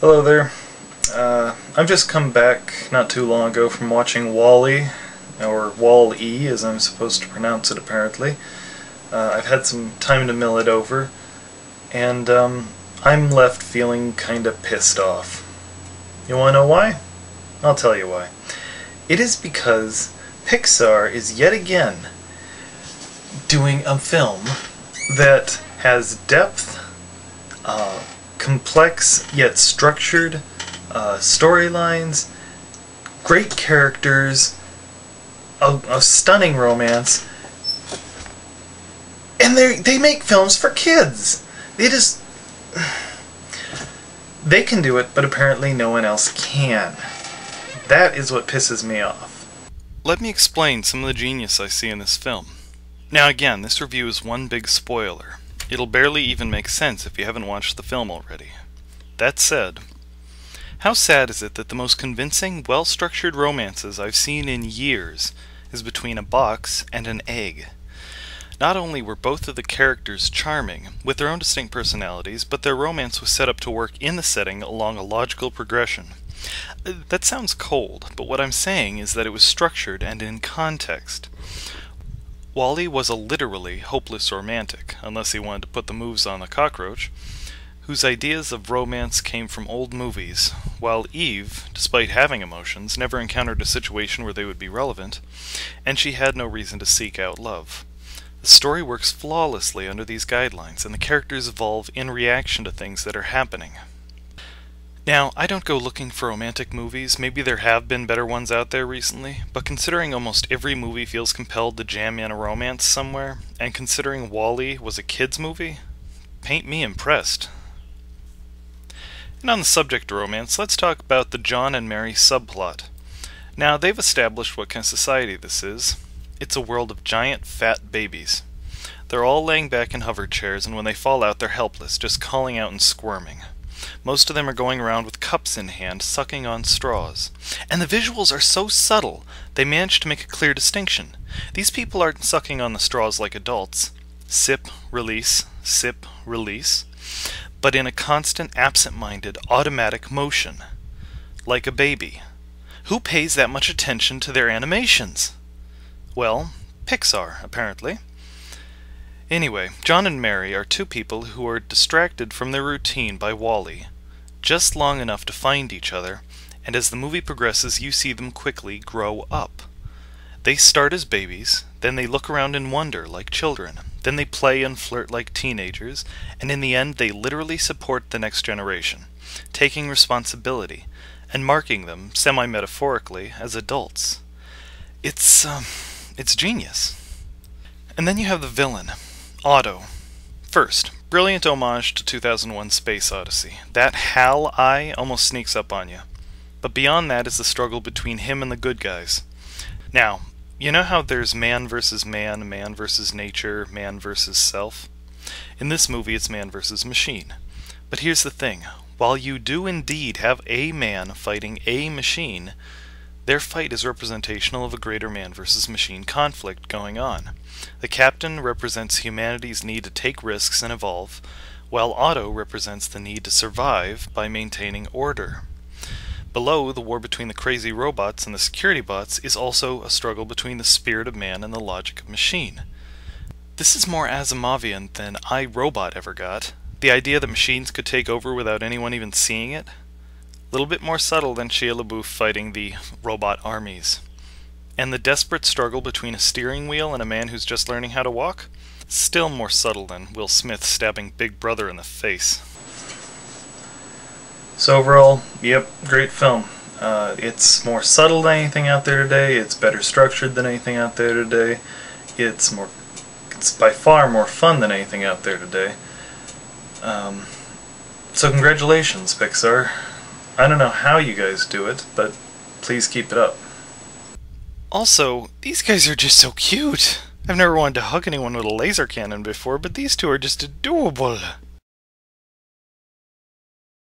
Hello there. I've just come back not too long ago from watching Wall-E, or Wall-E as I'm supposed to pronounce it apparently. I've had some time to mill it over, and I'm left feeling kinda pissed off. You wanna know why? I'll tell you why. It is because Pixar is yet again doing a film that has depth, complex yet structured storylines, great characters, a stunning romance, and they make films for kids. They can do it, but apparently no one else can. That is what pisses me off. Let me explain some of the genius I see in this film. Now again, this review is one big spoiler. It'll barely even make sense if you haven't watched the film already. That said, how sad is it that the most convincing, well-structured romances I've seen in years is between a box and an egg? Not only were both of the characters charming, with their own distinct personalities, but their romance was set up to work in the setting along a logical progression. That sounds cold, but what I'm saying is that it was structured and in context. Wall-E was a literally hopeless romantic, unless he wanted to put the moves on the cockroach, whose ideas of romance came from old movies, while Eve, despite having emotions, never encountered a situation where they would be relevant, and she had no reason to seek out love. The story works flawlessly under these guidelines, and the characters evolve in reaction to things that are happening. Now, I don't go looking for romantic movies, maybe there have been better ones out there recently, but considering almost every movie feels compelled to jam in a romance somewhere, and considering Wall-E was a kid's movie, paint me impressed. And on the subject of romance, let's talk about the John and Mary subplot. Now, they've established what kind of society this is. It's a world of giant, fat babies. They're all laying back in hover chairs, and when they fall out, they're helpless, just calling out and squirming. Most of them are going around with cups in hand, sucking on straws. And the visuals are so subtle, they manage to make a clear distinction. These people aren't sucking on the straws like adults. Sip, release, but in a constant, absent-minded, automatic motion. Like a baby. Who pays that much attention to their animations? Well, Pixar, apparently. Anyway, John and Mary are two people who are distracted from their routine by Wall-E, just long enough to find each other, and as the movie progresses you see them quickly grow up. They start as babies, then they look around in wonder like children, then they play and flirt like teenagers, and in the end they literally support the next generation, taking responsibility, and marking them, semi-metaphorically, as adults. It's genius. And then you have the villain, Otto. First, brilliant homage to 2001 Space Odyssey. That Hal eye almost sneaks up on you. But beyond that is the struggle between him and the good guys. Now, you know how there's man versus man, man versus nature, man versus self? In this movie it's man versus machine. But here's the thing, while you do indeed have a man fighting a machine, their fight is representational of a greater man versus machine conflict going on. The captain represents humanity's need to take risks and evolve, while Otto represents the need to survive by maintaining order. Below, the war between the crazy robots and the security bots is also a struggle between the spirit of man and the logic of machine. This is more Asimovian than I, Robot ever got. The idea that machines could take over without anyone even seeing it? A little bit more subtle than Shia LaBeouf fighting the robot armies. And the desperate struggle between a steering wheel and a man who's just learning how to walk? Still more subtle than Will Smith stabbing Big Brother in the face. So overall, yep, great film. It's more subtle than anything out there today, it's better structured than anything out there today, it's by far more fun than anything out there today. So congratulations, Pixar. I don't know how you guys do it, but please keep it up. Also, these guys are just so cute. I've never wanted to hug anyone with a laser cannon before, but these two are just adorable.